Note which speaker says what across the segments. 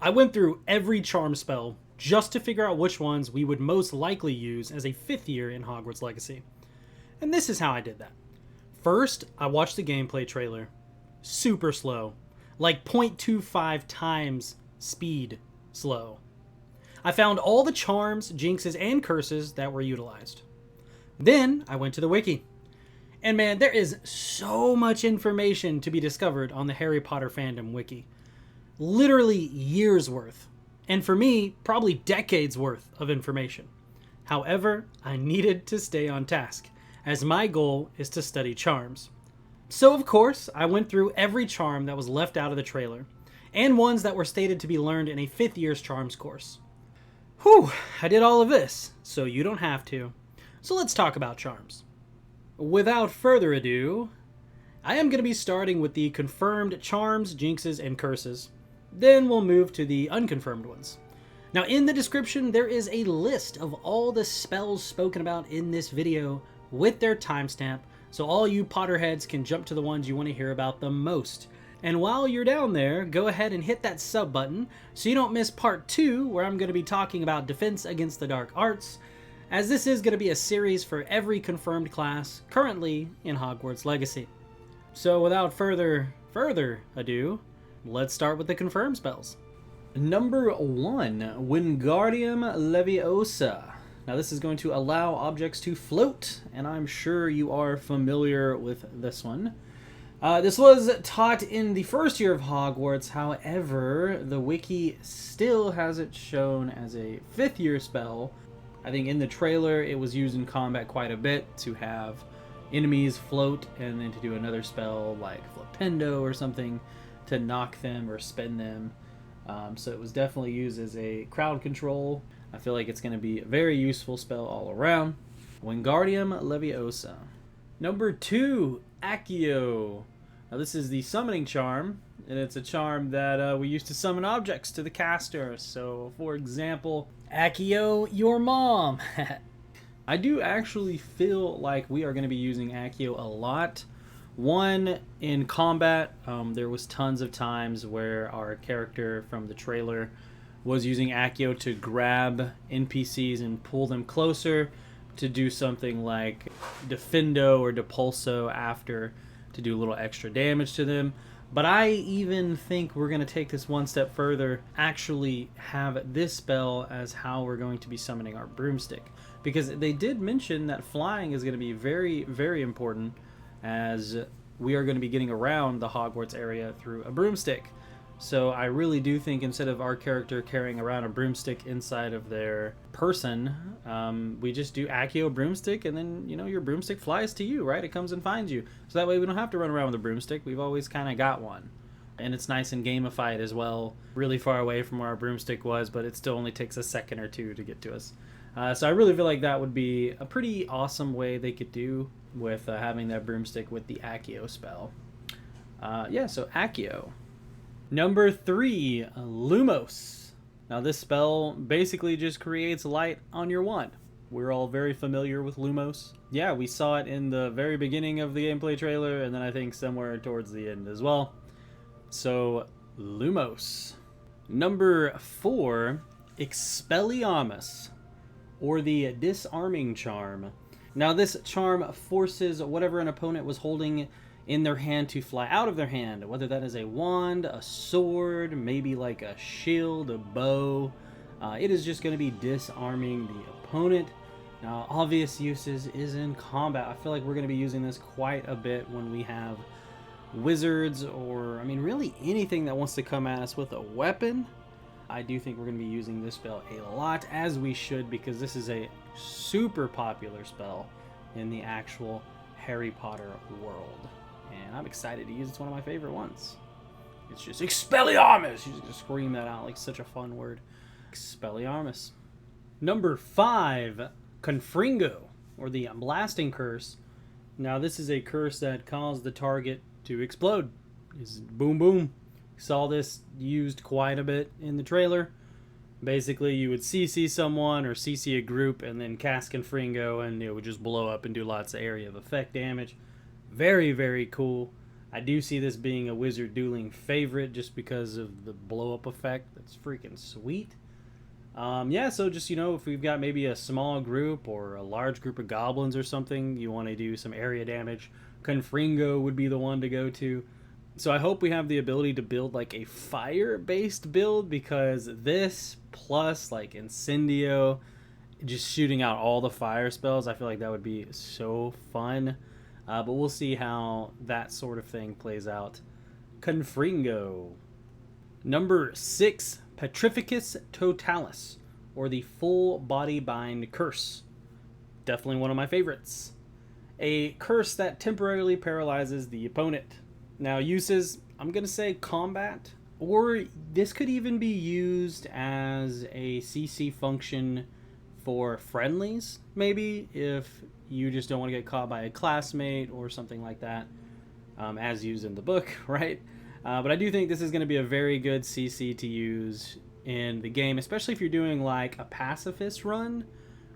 Speaker 1: I went through every charm spell just to figure out which ones we would most likely use as a 5th year in Hogwarts Legacy. And this is how I did that. First, I watched the gameplay trailer. Super slow. Like 0.25 times speed slow. I found all the charms, jinxes, and curses that were utilized. Then, I went to the wiki. And man, there is so much information to be discovered on the Harry Potter fandom wiki. Literally years worth. And for me, probably decades worth of information. However, I needed to stay on task, as my goal is to study charms. So of course, I went through every charm that was left out of the trailer, and ones that were stated to be learned in a 5th year's charms course. Whew, I did all of this, so you don't have to. So let's talk about charms. Without further ado, I am going to be starting with the confirmed charms, jinxes, and curses. Then we'll move to the unconfirmed ones. Now in the description, there is a list of all the spells spoken about in this video with their timestamp, so all you Potterheads can jump to the ones you want to hear about the most. And while you're down there, go ahead and hit that sub button so you don't miss part 2, where I'm going to be talking about defense against the dark arts, as this is going to be a series for every confirmed class currently in Hogwarts Legacy. So without further ado, let's start with the confirmed spells. Number 1, Wingardium Leviosa. Now this is going to allow objects to float, and I'm sure you are familiar with this one. This was taught in the 1st year of Hogwarts, however, the wiki still has it shown as a 5th year spell. I think in the trailer it was used in combat quite a bit to have enemies float, and then to do another spell like Flipendo or something to knock them or spin them. So it was definitely used as a crowd control. I feel like it's going to be a very useful spell all around. Wingardium Leviosa. Number 2, Accio. Now this is the summoning charm, and it's a charm that we use to summon objects to the caster. So for example, Accio, your mom. I do actually feel like we are going to be using Accio a lot. One, in combat, there was tons of times where our character from the trailer was using Accio to grab NPCs and pull them closer to do something like diffindo or depulso after, to do a little extra damage to them. But I even think we're going to take this one step further, actually have this spell as how we're going to be summoning our broomstick. Because they did mention that flying is going to be very, very important, as we are going to be getting around the Hogwarts area through a broomstick. So I really do think instead of our character carrying around a broomstick inside of their person, we just do Accio broomstick, and then, you know, your broomstick flies to you, right? It comes and finds you. So that way we don't have to run around with a broomstick. We've always kind of got one. And it's nice and gamified as well. Really far away from where our broomstick was, but it still only takes a second or two to get to us. So I really feel like that would be a pretty awesome way they could do with having that broomstick with the Accio spell. Yeah, so Accio. Number 3, Lumos. Now this spell basically just creates light on your wand. We're all very familiar with Lumos. Yeah, we saw it in the very beginning of the gameplay trailer, and then I think somewhere towards the end as well. So, Lumos. Number 4, expelliarmus, or the disarming charm. Now this charm forces whatever an opponent was holding in their hand to fly out of their hand, whether that is a wand, a sword, maybe like a shield, a bow. It is just going to be disarming the opponent. Now, obvious uses is in combat. I feel like we're going to be using this quite a bit when we have wizards, or, I mean, really anything that wants to come at us with a weapon. I do think we're going to be using this spell a lot, as we should, because this is a super popular spell in the actual Harry Potter world. And I'm excited to use it. It's one of my favorite ones. It's just expelliarmus! You just scream that out like such a fun word. Expelliarmus. Number 5, confringo, or the blasting curse. Now this is a curse that caused the target to explode. It's boom boom. Saw this used quite a bit in the trailer. Basically, you would CC someone or CC a group and then cast confringo, and it would just blow up and do lots of area of effect damage. Very, very cool. I do see this being a wizard dueling favorite just because of the blow up effect. That's freaking sweet. Yeah, so just, if we've got maybe a small group or a large group of goblins or something, you want to do some area damage, Confringo would be the one to go to. So I hope we have the ability to build like a fire-based build, because this plus like incendio, just shooting out all the fire spells, I feel like that would be so fun. But we'll see how that sort of thing plays out. Confringo. Number 6, Petrificous Totalus, or the Full Body Bind Curse. Definitely one of my favorites. A curse that temporarily paralyzes the opponent. Now, uses, I'm going to say combat, or this could even be used as a CC function for friendlies, maybe, if you just don't want to get caught by a classmate or something like that, as used in the book, right? But I do think this is going to be a very good CC to use in the game, especially if you're doing like a pacifist run,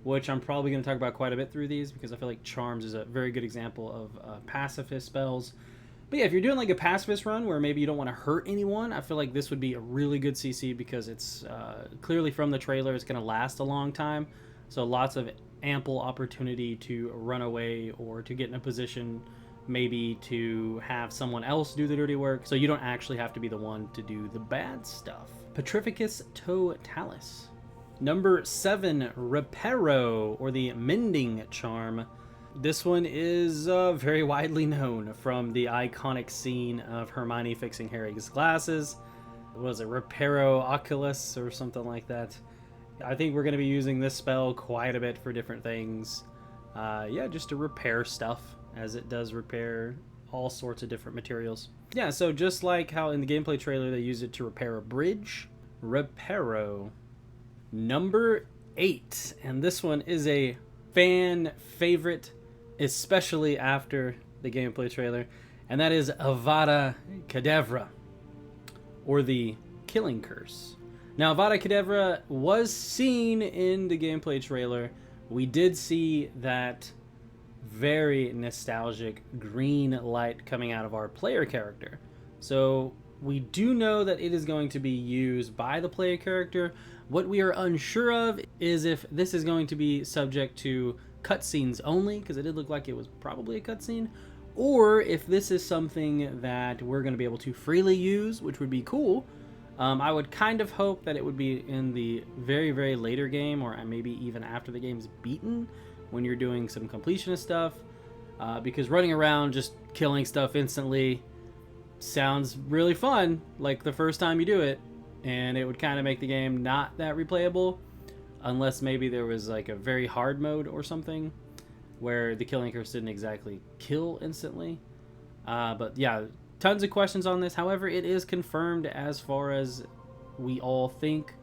Speaker 1: which I'm probably going to talk about quite a bit through these, because I feel like Charms is a very good example of pacifist spells. But yeah, if you're doing like a pacifist run where maybe you don't want to hurt anyone, I feel like this would be a really good CC, because it's clearly from the trailer, it's going to last a long time. So lots of ample opportunity to run away or to get in a position maybe to have someone else do the dirty work, so you don't actually have to be the one to do the bad stuff. Petrificous Totalus. Number 7, Reparo, or the Mending Charm. This one is very widely known from the iconic scene of Hermione fixing Harry's glasses. Was it Reparo Oculus or something like that? I think we're going to be using this spell quite a bit for different things. Yeah, just to repair stuff, as it does repair all sorts of different materials. Yeah, so just like how in the gameplay trailer they use it to repair a bridge, Reparo. Number 8, and this one is a fan favorite, especially after the gameplay trailer, and that is Avada Kedavra, or the Killing Curse. Now, Avada Kedavra was seen in the gameplay trailer. We did see that very nostalgic green light coming out of our player character. So we do know that it is going to be used by the player character. What we are unsure of is if this is going to be subject to cutscenes only, because it did look like it was probably a cutscene, or if this is something that we're going to be able to freely use, which would be cool. I would kind of hope that it would be in the very, very later game, or maybe even after the game's beaten, when you're doing some completionist stuff, because running around just killing stuff instantly sounds really fun, like the first time you do it, and it would kind of make the game not that replayable, unless maybe there was like a very hard mode or something where the Killing Curse didn't exactly kill instantly. But yeah, tons of questions on this. However, it is confirmed as far as we all think.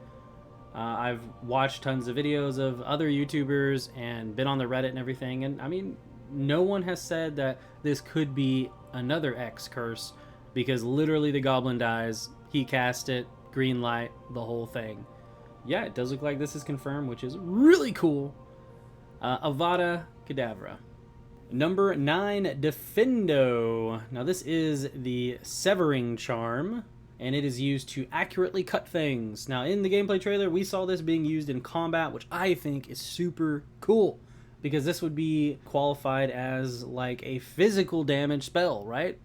Speaker 1: I've watched tons of videos of other YouTubers and been on the Reddit and everything, and I mean, no one has said that this could be another X curse, because literally the goblin dies, he cast it, green light, the whole thing. Yeah, it does look like this is confirmed, which is really cool. Avada Kedavra. Number 9, Diffindo. Now this is the Severing Charm, and it is used to accurately cut things. Now in the gameplay trailer, we saw this being used in combat, which I think is super cool, because this would be qualified as like a physical damage spell, right?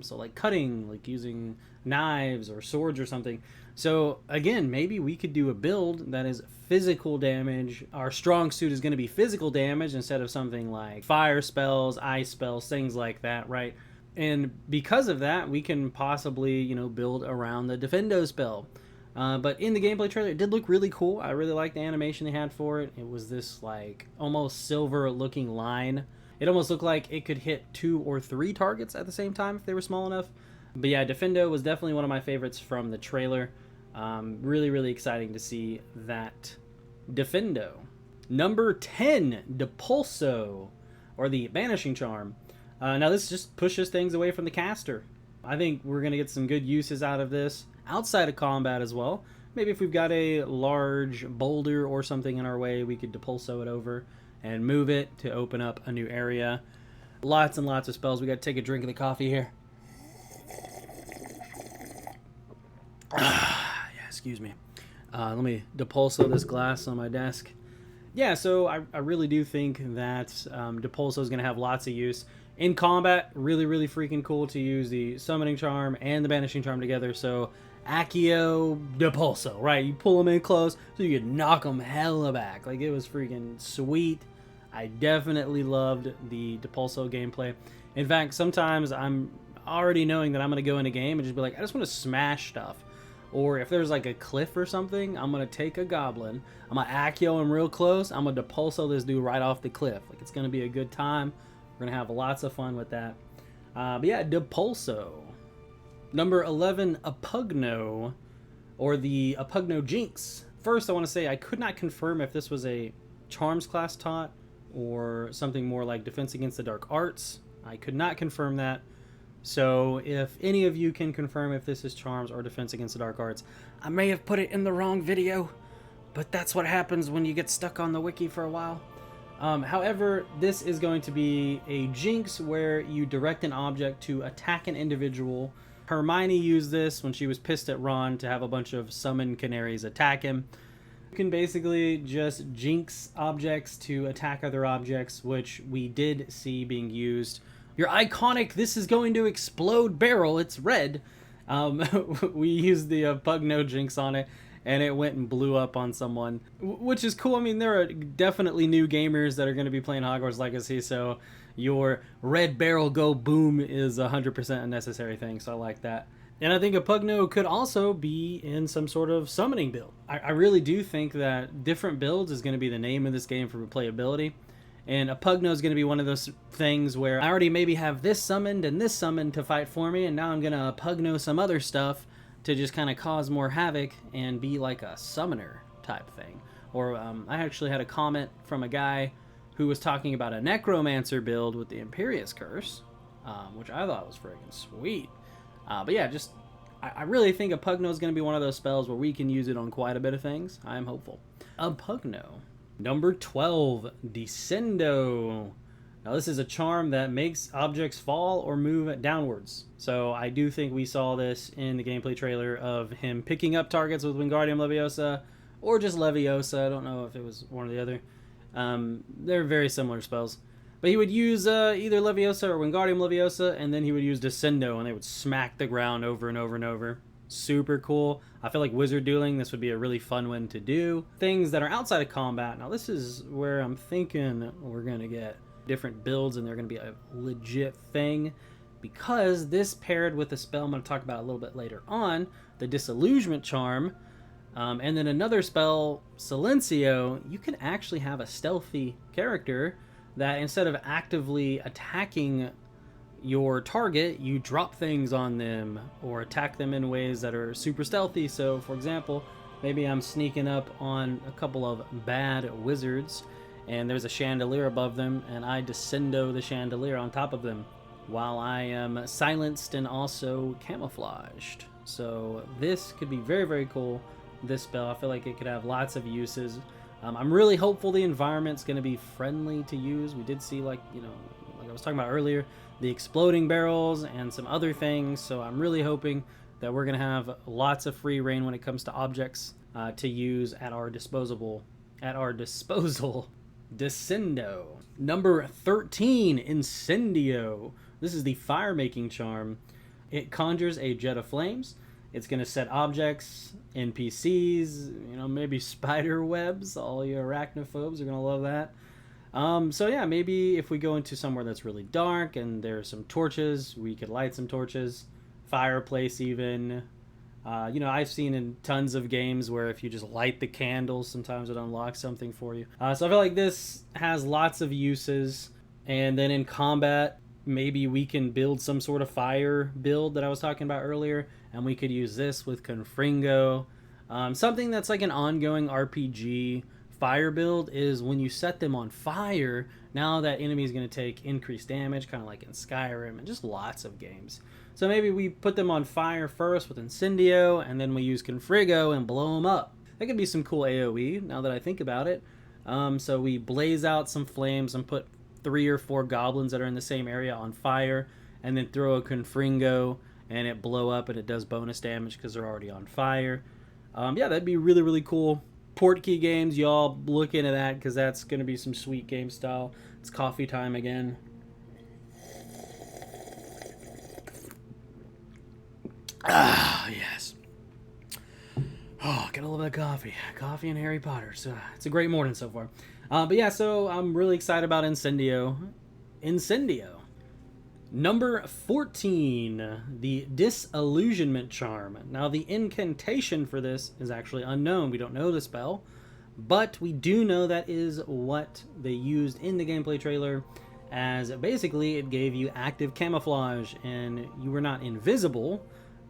Speaker 1: So like cutting, like using knives or swords or something. So again, maybe we could do a build that is physical damage. Our strong suit is going to be physical damage instead of something like fire spells, ice spells, things like that, right? And because of that, we can possibly, build around the Diffindo spell. But in the gameplay trailer, it did look really cool. I really liked the animation they had for it. It was this like almost silver looking line. It almost looked like it could hit 2 or 3 targets at the same time if they were small enough. But yeah, Diffindo was definitely one of my favorites from the trailer. Really, really exciting to see that Diffindo. Number 10, Depulso, or the Banishing Charm. Now this just pushes things away from the caster. I think we're going to get some good uses out of this outside of combat as well. Maybe if we've got a large boulder or something in our way, we could Depulso it over and move it to open up a new area. Lots and lots of spells. We got to take a drink of the coffee here. Excuse me. Let me depulso this glass on my desk. Yeah, so I really do think that depulso is going to have lots of use. In combat, really, really freaking cool to use the summoning charm and the banishing charm together. So, accio, depulso, right? You pull them in close so you could knock them hella back. Like, it was freaking sweet. I definitely loved the depulso gameplay. In fact, sometimes I'm already knowing that I'm going to go in a game and just be like, I just want to smash stuff. Or if there's like a cliff or something, I'm going to take a goblin. I'm going to accio him real close. I'm going to depulso this dude right off the cliff. Like, it's going to be a good time. We're going to have lots of fun with that. But yeah, depulso. Number 11, oppugno, or the oppugno jinx. First, I want to say I could not confirm if this was a charms class taught or something more like defense against the dark arts. I could not confirm that. So if any of you can confirm if this is charms or defense against the dark arts, I may have put it in the wrong video, but that's what happens when you get stuck on the wiki for a while. However, this is going to be a jinx where you direct an object to attack an individual. Hermione used this when she was pissed at Ron to have a bunch of summoned canaries attack him. You can basically just jinx objects to attack other objects, which we did see being used. Your iconic, this is going to explode barrel, it's red. We used the oppugno jinx on it, and it went and blew up on someone, which is cool. I mean, there are definitely new gamers that are going to be playing Hogwarts Legacy, so your red barrel go boom is 100% a necessary thing, so I like that. And I think oppugno could also be in some sort of summoning build. I really do think that different builds is going to be the name of this game for replayability. And oppugno is going to be one of those things where I already maybe have this summoned and this summoned to fight for me, and now I'm going to oppugno some other stuff to just kind of cause more havoc and be like a summoner type thing. Or I actually had a comment from a guy who was talking about a necromancer build with the Imperious Curse, which I thought was freaking sweet. But yeah, just I really think oppugno is going to be one of those spells where we can use it on quite a bit of things. I am hopeful. Oppugno. Number 12, descendo. Now this is a charm that makes objects fall or move downwards. So I do think we saw this in the gameplay trailer of him picking up targets with wingardium leviosa, or just leviosa. I don't know if it was one or the other. They're very similar spells. But he would use either leviosa or wingardium leviosa, and then he would use descendo, and they would smack the ground over and over and over. Super cool. I feel like wizard dueling, this would be a really fun one to do. Things that are outside of combat. Now this is where I'm thinking we're going to get different builds and they're going to be a legit thing, because this paired with a spell I'm going to talk about a little bit later on, the disillusionment charm, and then another spell, silencio. You can actually have a stealthy character that instead of actively attacking your target, you drop things on them or attack them in ways that are super stealthy. So for example, maybe I'm sneaking up on a couple of bad wizards and there's a chandelier above them, and I descendo the chandelier on top of them while I am silenced and also camouflaged. So this could be very, very cool, this spell. I feel like it could have lots of uses. I'm really hopeful the environment's going to be friendly to use. We did see, like, you know, like I was talking about earlier, the exploding barrels and some other things. So I'm really hoping that we're going to have lots of free reign when it comes to objects to use at our disposal. Descendo. Number 13, incendio. This is the fire making charm. It conjures a jet of flames. It's going to set objects, NPCs, you know, maybe spider webs. All you arachnophobes are going to love that. So yeah, maybe if we go into somewhere that's really dark and there's some torches, we could light some torches, fireplace even. You know, I've seen in tons of games where if you just light the candles, sometimes it unlocks something for you. So I feel like this has lots of uses. And then in combat, maybe we can build some sort of fire build that I was talking about earlier, and we could use this with confringo. Something that's like an ongoing RPG fire build is when you set them on fire, now that enemy is going to take increased damage, kind of like in Skyrim and just lots of games. So maybe we put them on fire first with incendio, and then we use confringo and blow them up. That could be some cool AoE now that I think about it. So we blaze out some flames and put 3 or 4 goblins that are in the same area on fire, and then throw a confringo and it blow up and it does bonus damage because they're already on fire. Yeah, that'd be really, really cool. Portkey games, y'all look into that because that's going to be some sweet game style. It's coffee time again. Ah, yes. Oh, get a little bit of coffee. Coffee and Harry Potter. So it's a great morning so far. But yeah, so I'm really excited about Incendio. Incendio. Number 14, the Disillusionment Charm. Now, the incantation for this is actually unknown. We don't know the spell, but we do know that is what they used in the gameplay trailer, as basically it gave you active camouflage, and you were not invisible,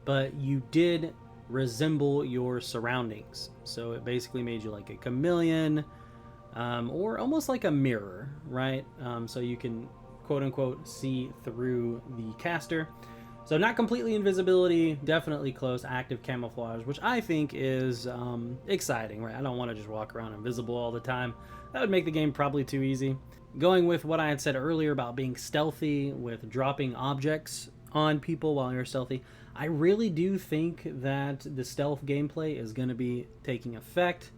Speaker 1: but you did resemble your surroundings. So it basically made you like a chameleon, or almost like a mirror, right? So you can quote-unquote see through the caster. So not completely invisibility, definitely close, active camouflage, which I think is exciting, right? I don't want to just walk around invisible all the time. That would make the game probably too easy. Going with what I had said earlier about being stealthy with dropping objects on people while you're stealthy, I really do think that the stealth gameplay is going to be taking effect.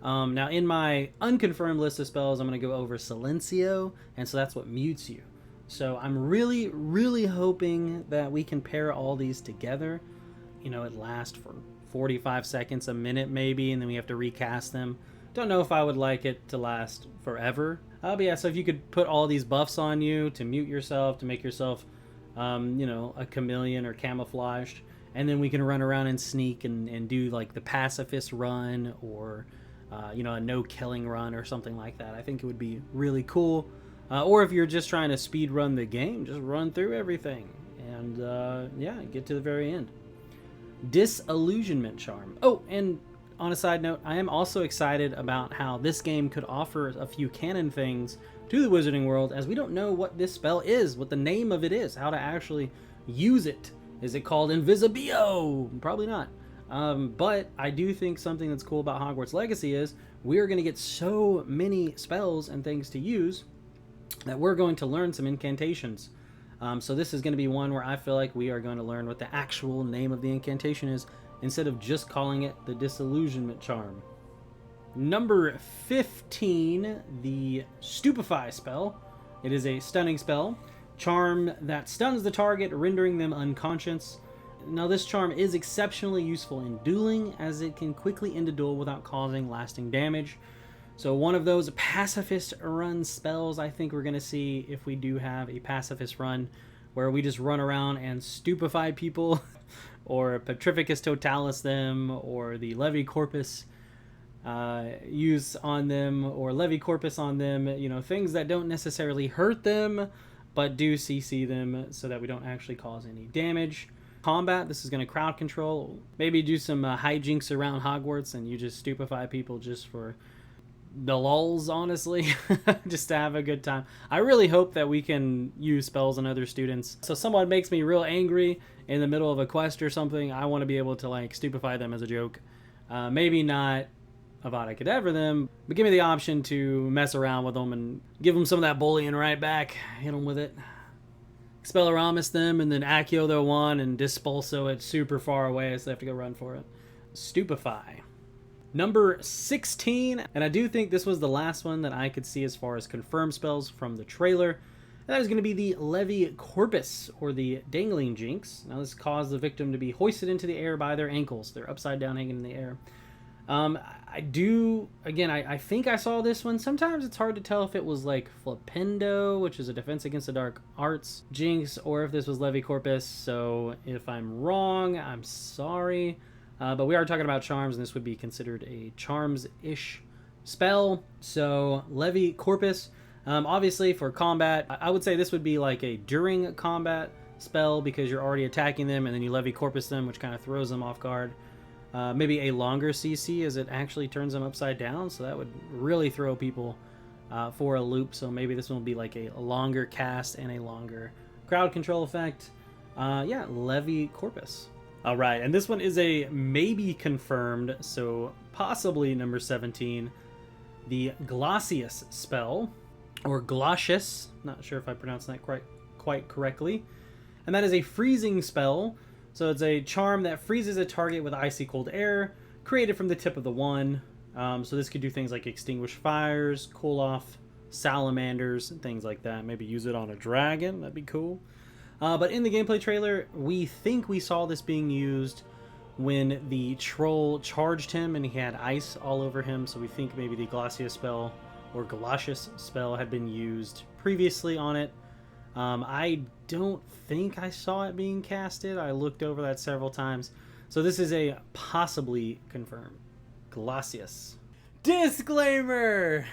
Speaker 1: Now, in my unconfirmed list of spells, I'm going to go over silencio, and so that's what mutes you. So I'm really, really hoping that we can pair all these together. You know, it lasts for 45 seconds, a minute maybe, and then we have to recast them. Don't know if I would like it to last forever. But yeah, so if you could put all these buffs on you to mute yourself, to make yourself, you know, a chameleon or camouflaged, and then we can run around and sneak and do like the pacifist run, or you know, a no-killing run or something like that. I think it would be really cool. Or if you're just trying to speed run the game, just run through everything and yeah, get to the very end. Disillusionment Charm. Oh, and on a side note, I am also excited about how this game could offer a few canon things to the Wizarding World, as we don't know what this spell is, what the name of it is, how to actually use it. Is it called Invisibio? Probably not. But I do think something that's cool about Hogwarts Legacy is we're going to get so many spells and things to use that we're going to learn some incantations. So this is going to be one where I feel like we are going to learn what the actual name of the incantation is, instead of just calling it the Disillusionment Charm. Number 15, the Stupefy spell. It is a stunning spell. Charm that stuns the target, rendering them unconscious. Now, this charm is exceptionally useful in dueling, as it can quickly end a duel without causing lasting damage. So one of those pacifist run spells I think we're going to see if we do have a pacifist run, where we just run around and stupefy people, or petrificous totalus them, or the levicorpus use on them, or levicorpus on them, you know, things that don't necessarily hurt them, but do CC them so that we don't actually cause any damage. Combat, this is going to crowd control, maybe do some hijinks around Hogwarts, and you just stupefy people just for the lulz, honestly, just to have a good time. I really hope that we can use spells on other students. So someone makes me real angry in the middle of a quest or something, I want to be able to like stupefy them as a joke. Maybe not Avada Kedavra them, but give me the option to mess around with them and give them some of that bullying right back. Hit them with it. Expelliarmus them, and then accio their one, and dispulso it super far away, so they have to go run for it. Stupefy. Number 16, and I do think this was the last one that I could see as far as confirmed spells from the trailer. And that is going to be the levicorpus, or the dangling jinx. Now this caused the victim to be hoisted into the air by their ankles. They're upside down hanging in the air. I think I saw this one. Sometimes it's hard to tell if it was like Flipendo, which is a defense against the dark arts jinx, or if this was levicorpus. So if I'm wrong, I'm sorry. But we are talking about charms, and this would be considered a charms-ish spell. So levicorpus, obviously for combat, I would say this would be like a during combat spell, because you're already attacking them and then you levicorpus them, which kind of throws them off guard. Maybe a longer CC, as it actually turns them upside down, so that would really throw people for a loop. So maybe this one will be like a longer cast and a longer crowd control effect. Yeah, levicorpus. All right, and this one is a maybe confirmed, so possibly number 17, the Glacius spell, or Glacius, not sure if I pronounced that quite correctly. And that is a freezing spell, so it's a charm that freezes a target with icy cold air. created from the tip of the wand. So this could do things like extinguish fires, cool off salamanders, and things like that. Maybe use it on a dragon. That'd be cool. But in the gameplay trailer, we think we saw this being used when the troll charged him and he had ice all over him. So we think maybe the Glacius spell or Glacius spell had been used previously on it. I don't think I saw it being casted. I looked over that several times. So this is a possibly confirmed Glacius. Disclaimer!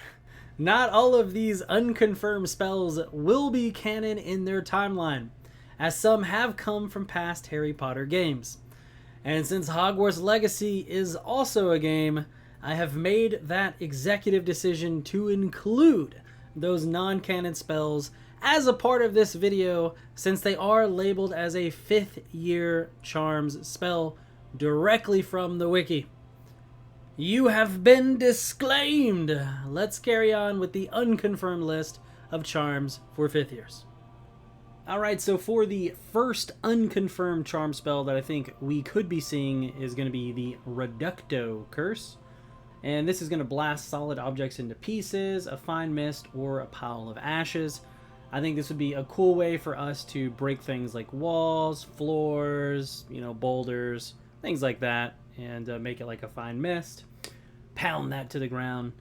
Speaker 1: Not all of these unconfirmed spells will be canon in their timeline, as some have come from past Harry Potter games. And since Hogwarts Legacy is also a game, I have made that executive decision to include those non-canon spells as a part of this video, since they are labeled as a 5th year charms spell directly from the wiki. You have been disclaimed! Let's carry on with the unconfirmed list of charms for 5th years. Alright, so for the first unconfirmed charm spell that I think we could be seeing is going to be the Reducto curse. And this is going to blast solid objects into pieces, a fine mist, or a pile of ashes. I think this would be a cool way for us to break things like walls, floors, boulders, things like that, and make it like a fine mist. Pound that to the ground.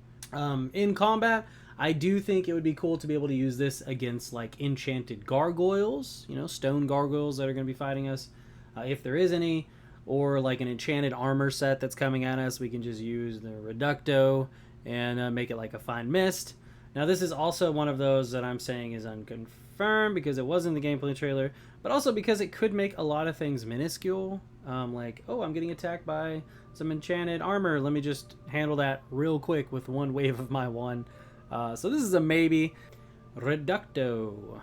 Speaker 1: In combat, I do think it would be cool to be able to use this against like enchanted gargoyles, stone gargoyles that are going to be fighting us, if there is any, or like an enchanted armor set that's coming at us. We can just use the Reducto and make it like a fine mist. Now this is also one of those that I'm saying is unconfirmed because it was in the gameplay trailer, but also because it could make a lot of things minuscule. Like, oh, I'm getting attacked by some enchanted armor. Let me just handle that real quick with one wave of my wand. So this is a maybe. Reducto.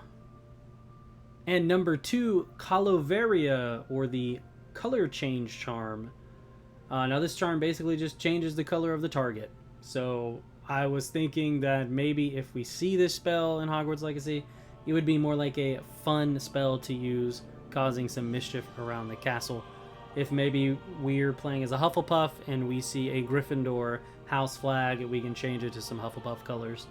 Speaker 1: And number 2, Colovaria, or the color change charm. Now this charm basically just changes the color of the target. So I was thinking that maybe if we see this spell in Hogwarts Legacy, it would be more like a fun spell to use, causing some mischief around the castle. If maybe we're playing as a Hufflepuff and we see a Gryffindor house flag, we can change it to some Hufflepuff colors.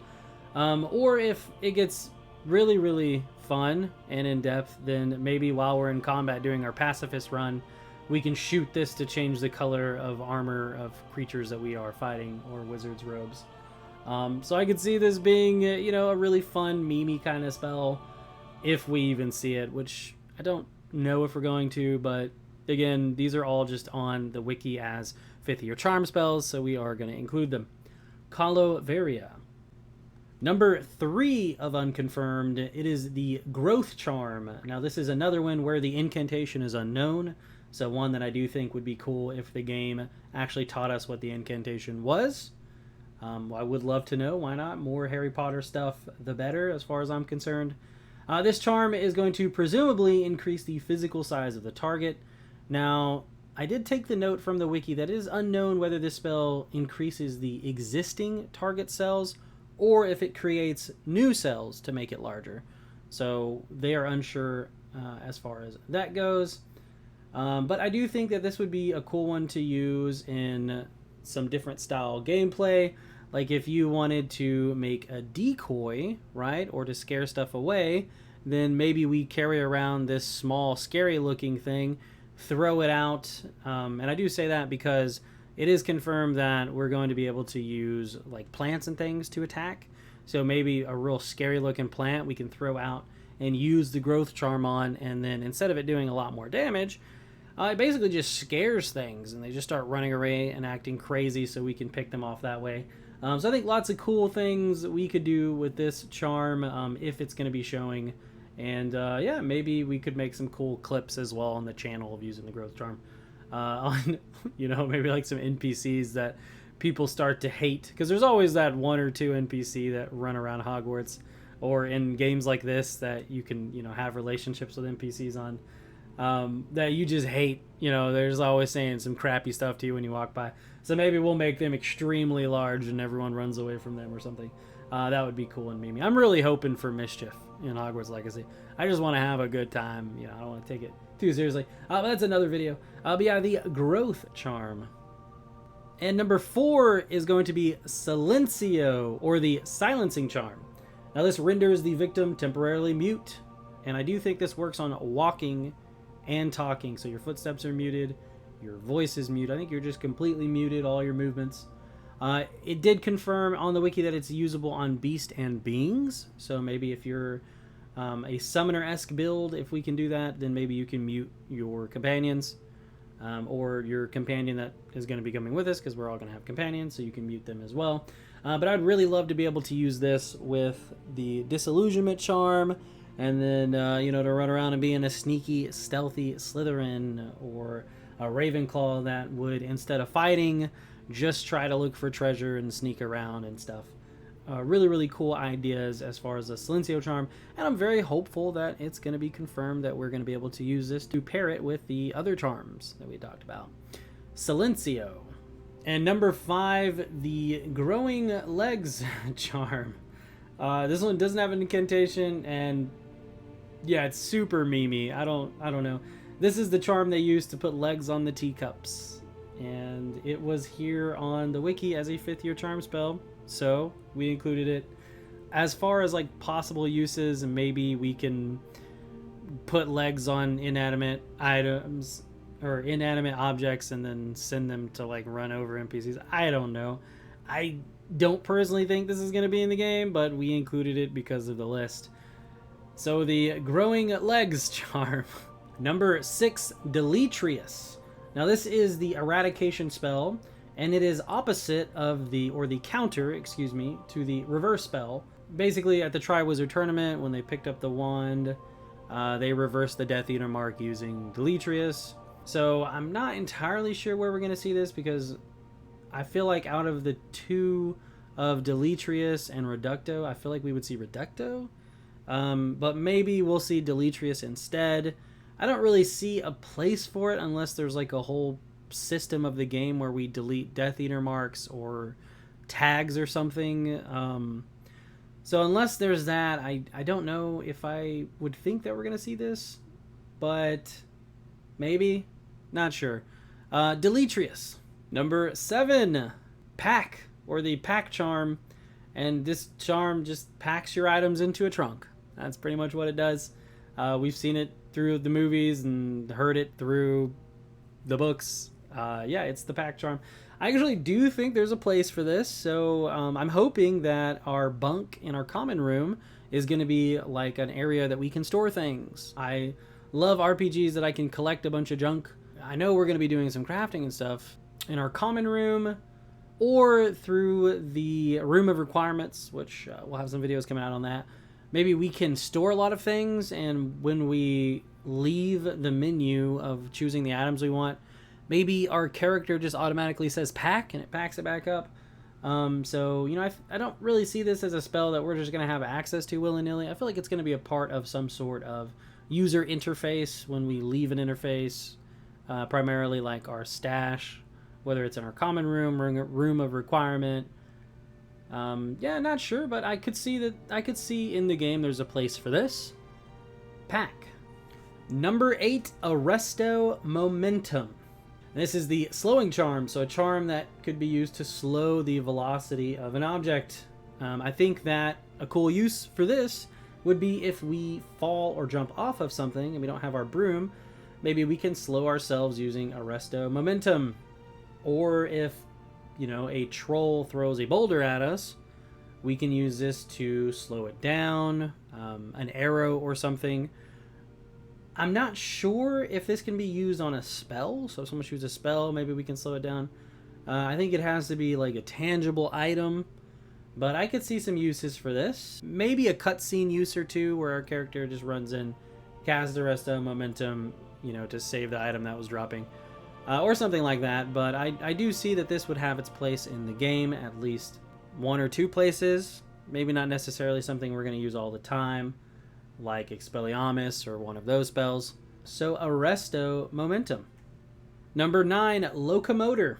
Speaker 1: Or if it gets really, really fun and in-depth, then maybe while we're in combat doing our pacifist run, we can shoot this to change the color of armor of creatures that we are fighting, or wizards' robes. So I could see this being, a really fun, memey kind of spell, if we even see it, which I don't know if we're going to, but again, these are all just on the wiki as 5th year charm spells, so we are going to include them. Colovaria. Number 3 of unconfirmed, it is the Growth Charm. Now this is another one where the incantation is unknown, so one that I do think would be cool if the game actually taught us what the incantation was. I would love to know, why not? More Harry Potter stuff, the better, as far as I'm concerned. This charm is going to presumably increase the physical size of the target. Now, I did take the note from the wiki that it is unknown whether this spell increases the existing target cells or if it creates new cells to make it larger. So they are unsure as far as that goes. But I do think that this would be a cool one to use in some different style gameplay. Like if you wanted to make a decoy, right, or to scare stuff away, then maybe we carry around this small, scary looking thing, throw it out. And I do say that because it is confirmed that we're going to be able to use like plants and things to attack. So maybe a real scary looking plant we can throw out and use the growth charm on, and then instead of it doing a lot more damage, it basically just scares things and they just start running away and acting crazy, so we can pick them off that way. So I think lots of cool things we could do with this charm if it's going to be showing. And yeah, maybe we could make some cool clips as well on the channel of using the growth charm. On, maybe like some NPCs that people start to hate. Because there's always that 1 or 2 NPC that run around Hogwarts. Or in games like this that you can, have relationships with NPCs on. That you just hate. They're just always saying some crappy stuff to you when you walk by. So maybe we'll make them extremely large and everyone runs away from them or something. That would be cool and memey. I'm really hoping for mischief in Hogwarts Legacy. I just want to have a good time. I don't want to take it too seriously. But that's another video. But yeah, the growth charm. And number 4 is going to be Silencio, or the silencing charm. Now this renders the victim temporarily mute, and I do think this works on walking and talking. So your footsteps are muted, your voice is muted. I think you're just completely muted, all your movements. It did confirm on the wiki that it's usable on beast and beings. So maybe if you're a summoner-esque build, if we can do that, then maybe you can mute your companions. Or your companion that is going to be coming with us, because we're all going to have companions, so you can mute them as well. But I'd really love to be able to use this with the disillusionment charm, and then, to run around and be in a sneaky, stealthy Slytherin or a Ravenclaw that would, instead of fighting, just try to look for treasure and sneak around and stuff. Really, really cool ideas as far as the Silencio charm, and I'm very hopeful that it's going to be confirmed that we're going to be able to use this to pair it with the other charms that we talked about. Silencio. And number 5, the growing legs charm. This one doesn't have an incantation, and yeah, it's super memey. I don't know. This is the charm they used to put legs on the teacups, and it was here on the wiki as a 5th year charm spell. So we included it. As far as like possible uses, and maybe we can put legs on inanimate items or inanimate objects and then send them to like run over NPCs. I don't know. I don't personally think this is going to be in the game, but we included it because of the list. So the growing legs charm. Number 6, Deletrius. Now this is the eradication spell, and it is opposite of the counter, to the reverse spell. Basically, at the Triwizard Tournament, when they picked up the wand, they reversed the Death Eater mark using Deletrius. So I'm not entirely sure where we're going to see this, because I feel like out of the 2 of Deletrius and Reducto, I feel like we would see Reducto. But maybe we'll see Deletrius instead. I don't really see a place for it unless there's like a whole system of the game where we delete Death Eater marks or tags or something. So unless there's that, I don't know if I would think that we're going to see this, but maybe. Not sure. Deletrius. Number 7, Pack, or the Pack charm. And this charm just packs your items into a trunk. That's pretty much what it does. We've seen it through the movies and heard it through the books. Yeah, it's the Pack charm. I actually do think there's a place for this, so I'm hoping that our bunk in our common room is going to be like an area that we can store things. I love RPGs that I can collect a bunch of junk. I know we're going to be doing some crafting and stuff in our common room, or through the room of requirements, which we'll have some videos coming out on that. Maybe we can store a lot of things, and when we leave the menu of choosing the items we want, maybe our character just automatically says pack, and it packs it back up. So, I don't really see this as a spell that we're just going to have access to willy-nilly. I feel like it's going to be a part of some sort of user interface when we leave an interface, primarily like our stash, whether it's in our common room of requirement. Yeah, not sure, but I could see in the game there's a place for this. Pack. Number 8, Arresto Momentum. And this is the slowing charm, so a charm that could be used to slow the velocity of an object. I think that a cool use for this would be if we fall or jump off of something and we don't have our broom, maybe we can slow ourselves using Arresto Momentum. Or if, a troll throws a boulder at us, we can use this to slow it down, an arrow or something. I'm not sure if this can be used on a spell, so if someone shoots a spell, maybe we can slow it down. I think it has to be like a tangible item, but I could see some uses for this. Maybe a cutscene use or two where our character just runs in, casts Arresto Momentum, to save the item that was dropping. Or something like that, but I do see that this would have its place in the game, at least 1 or 2 places. Maybe not necessarily something we're going to use all the time, like expelliarmus or one of those spells. So Arresto Momentum. Number 9, Locomotor.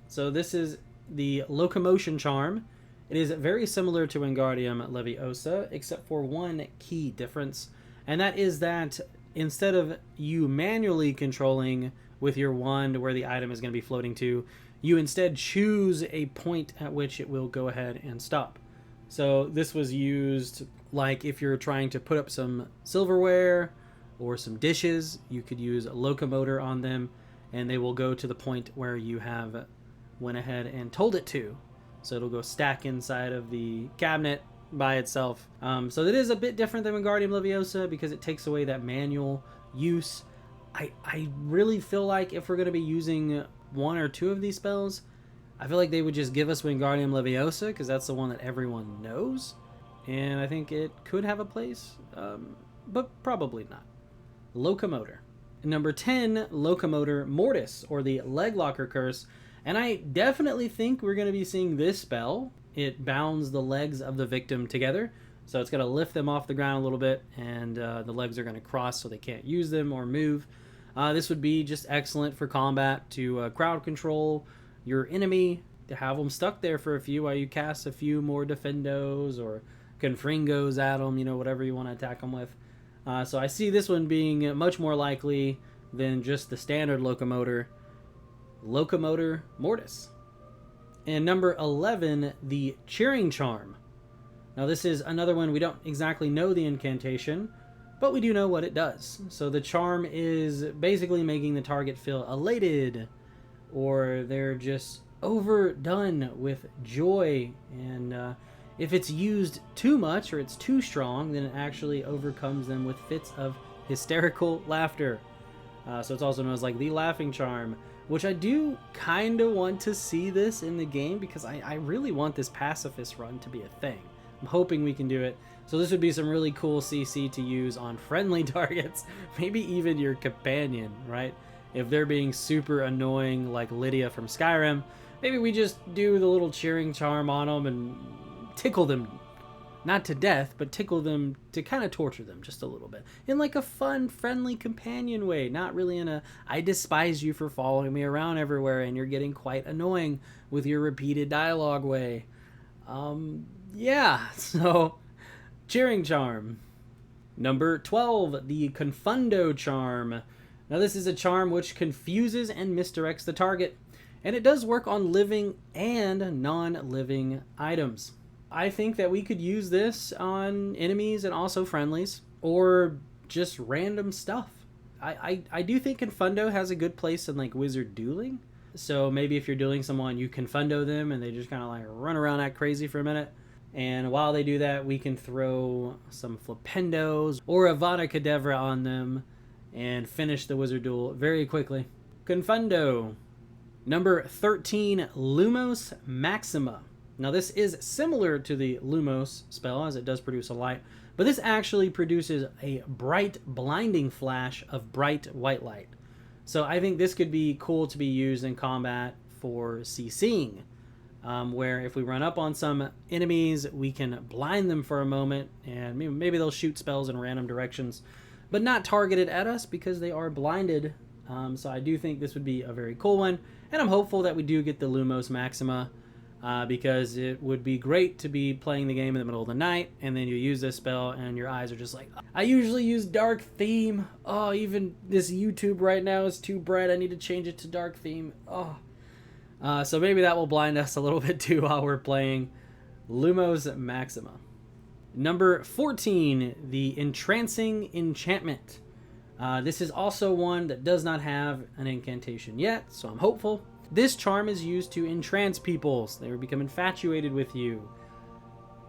Speaker 1: So this is the locomotion charm. It is very similar to wingardium leviosa, except for one key difference, and that is that instead of you manually controlling with your wand where the item is going to be floating to, you instead choose a point at which it will go ahead and stop. So this was used like if you're trying to put up some silverware or some dishes, you could use a locomotor on them and they will go to the point where you have went ahead and told it to. So it'll go stack inside of the cabinet by itself. So that is a bit different than Wingardium Leviosa because it takes away that manual use. I really feel like if we're going to be using one or two of these spells, I feel like they would just give us Wingardium Leviosa because that's the one that everyone knows. And I think it could have a place, but probably not. Locomotor. Number 10, Locomotor Mortis, or the Leg Locker Curse. And I definitely think we're going to be seeing this spell. It bounds the legs of the victim together. So it's going to lift them off the ground a little bit, and the legs are going to cross so they can't use them or move. This would be just excellent for combat to crowd control your enemy, to have them stuck there for a few while you cast a few more diffindos or confringos at them, whatever you want to attack them with. So I see this one being much more likely than just the standard Locomotor. Locomotor Mortis. And number 11, the Cheering Charm. Now this is another one we don't exactly know the incantation, but we do know what it does. So the charm is basically making the target feel elated, or they're just overdone with joy. And if it's used too much or it's too strong, then it actually overcomes them with fits of hysterical laughter. So it's also known as like the Laughing Charm, which I do kind of want to see this in the game because I really want this pacifist run to be a thing. I'm hoping we can do it. So this would be some really cool CC to use on friendly targets, maybe even your companion, right? If they're being super annoying like Lydia from Skyrim, maybe we just do the little cheering charm on them and tickle them, not to death, but tickle them to kind of torture them just a little bit in like a fun, friendly companion way, not really in a I despise you for following me around everywhere and you're getting quite annoying with your repeated dialogue way. Yeah, so cheering charm. Number 12, the Confundo charm. Now this is a charm which confuses and misdirects the target, and it does work on living and non-living items. I think that we could use this on enemies and also friendlies, or just random stuff. I do think Confundo has a good place in like wizard dueling. So maybe if you're dueling someone, you Confundo them and they just kind of like run around act crazy for a minute. And while they do that, we can throw some flipendos or Avada Kedavra on them and finish the wizard duel very quickly. Confundo. Number 13, Lumos Maxima. Now this is similar to the Lumos spell as it does produce a light, but this actually produces a bright blinding flash of bright white light. So I think this could be cool to be used in combat for CCing. Where if we run up on some enemies, we can blind them for a moment, and maybe they'll shoot spells in random directions, but not targeted at us because they are blinded. So I do think this would be a very cool one, and I'm hopeful that we do get the Lumos Maxima, because it would be great to be playing the game in the middle of the night, and then you use this spell, and your eyes are just like, I usually use Dark Theme. Oh, even this YouTube right now is too bright. I need to change it to Dark Theme. Oh. So maybe that will blind us a little bit too while we're playing Lumos Maxima. Number 14, the Entrancing Enchantment. This is also one that does not have an incantation yet, so I'm hopeful. This charm is used to entrance people, so they will become infatuated with you.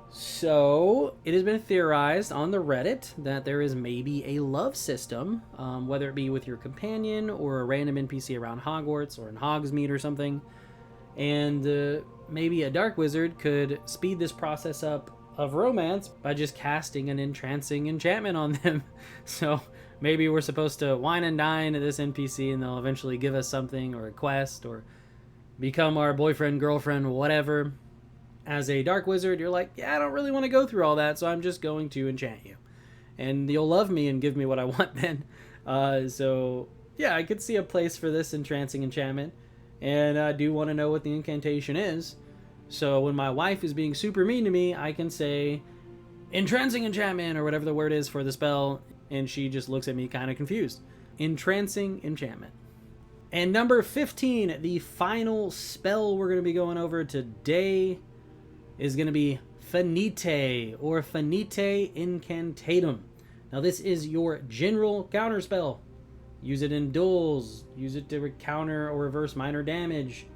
Speaker 1: So it has been theorized on the Reddit that there is maybe a love system, whether it be with your companion or a random NPC around Hogwarts or in Hogsmeade or something. And maybe a dark wizard could speed this process up of romance by just casting an entrancing enchantment on them. So maybe we're supposed to wine and dine at this NPC and they'll eventually give us something or a quest or become our boyfriend, girlfriend, whatever. As a dark wizard, you're like, yeah, I don't really want to go through all that, so I'm just going to enchant you. And you'll love me and give me what I want then. So yeah, I could see a place for this entrancing enchantment. And I do want to know what the incantation is. So when my wife is being super mean to me, I can say entrancing enchantment or whatever the word is for the spell. And she just looks at me kind of confused. Entrancing enchantment. And number 15, the final spell we're going to be going over today is going to be Finite, or Finite Incantatem. Now this is your general counter spell. Use it in duels, use it to counter or reverse minor damage,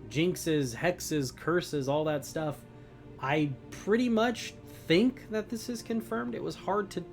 Speaker 1: jinxes, hexes, curses, all that stuff. I pretty much think that this is confirmed. It was hard to...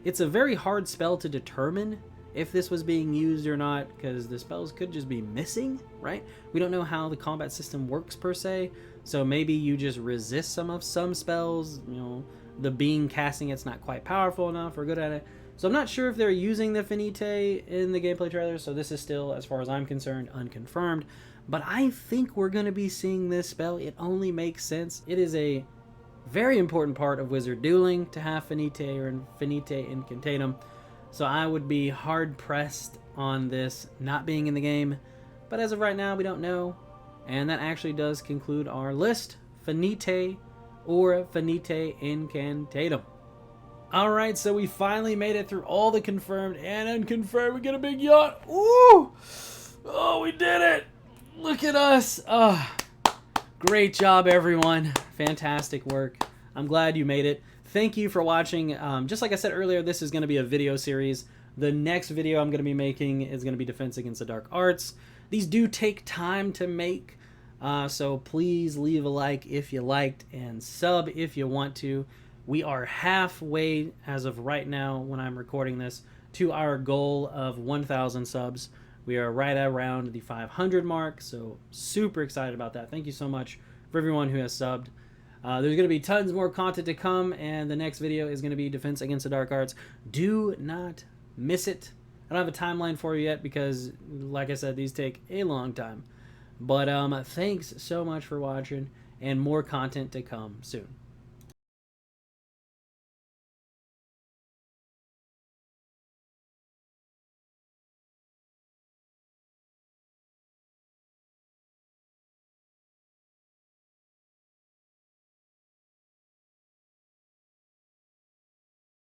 Speaker 1: It's a very hard spell to determine if this was being used or not, because the spells could just be missing, right? We don't know how the combat system works per se, so maybe you just resist some spells, you know, the being casting it's not quite powerful enough or good at it. So I'm not sure if they're using the Finite in the gameplay trailer, so this is still, as far as I'm concerned, unconfirmed. But I think we're going to be seeing this spell. It only makes sense. It is a very important part of Wizard dueling to have Finite or Finite Incantatem. So I would be hard-pressed on this not being in the game. But as of right now, we don't know. And that actually does conclude our list. Finite or Finite Incantatem. Alright, so we finally made it through all the confirmed and unconfirmed. We get a big yacht. Woo! Oh, we did it! Look at us! Great job, everyone. Fantastic work. I'm glad you made it. Thank you for watching. Just like I said earlier, this is going to be a video series. The next video I'm going to be making is going to be Defense Against the Dark Arts. These do take time to make, so please leave a like if you liked and sub if you want to. We are halfway, as of right now when I'm recording this, to our goal of 1,000 subs. We are right around the 500 mark, so super excited about that. Thank you so much for everyone who has subbed. There's going to be tons more content to come, and the next video is going to be Defense Against the Dark Arts. Do not miss it. I don't have a timeline for you yet because, like I said, these take a long time. But thanks so much for watching, and more content to come soon.